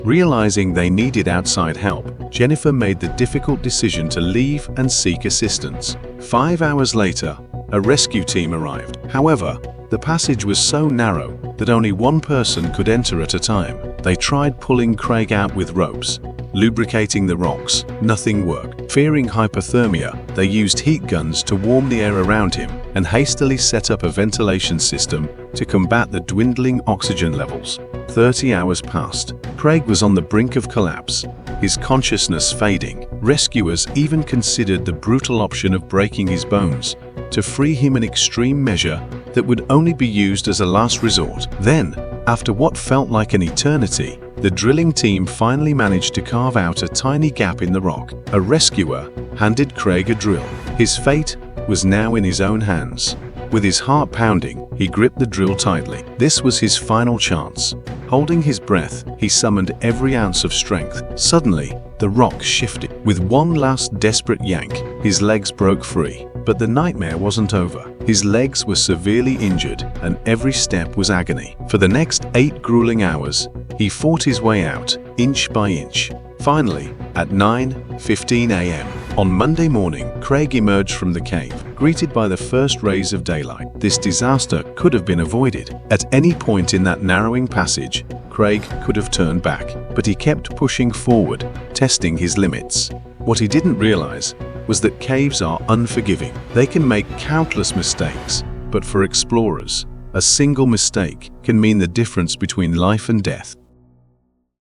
Realizing they needed outside help, Jennifer made the difficult decision to leave and seek assistance. 5 hours later, a rescue team arrived. However, the passage was so narrow that only one person could enter at a time. They tried pulling Craig out with ropes, lubricating the rocks. Nothing worked. Fearing hypothermia, they used heat guns to warm the air around him and hastily set up a ventilation system to combat the dwindling oxygen levels. 30 hours passed. Craig was on the brink of collapse, his consciousness fading. Rescuers even considered the brutal option of breaking his bones to free him, an extreme measure that would only be used as a last resort. Then, after what felt like an eternity, the drilling team finally managed to carve out a tiny gap in the rock. A rescuer handed Craig a drill. His fate was now in his own hands. With his heart pounding, he gripped the drill tightly. This was his final chance. Holding his breath, he summoned every ounce of strength. Suddenly, the rock shifted. With one last desperate yank, his legs broke free. But the nightmare wasn't over. His legs were severely injured, and every step was agony. For the next 8 grueling hours, he fought his way out, inch by inch. Finally, at 9:15 a.m. on Monday morning, Craig emerged from the cave, greeted by the first rays of daylight. This disaster could have been avoided. At any point in that narrowing passage, Craig could have turned back, but he kept pushing forward, testing his limits. What he didn't realize was that caves are unforgiving. They can make countless mistakes, but for explorers, a single mistake can mean the difference between life and death.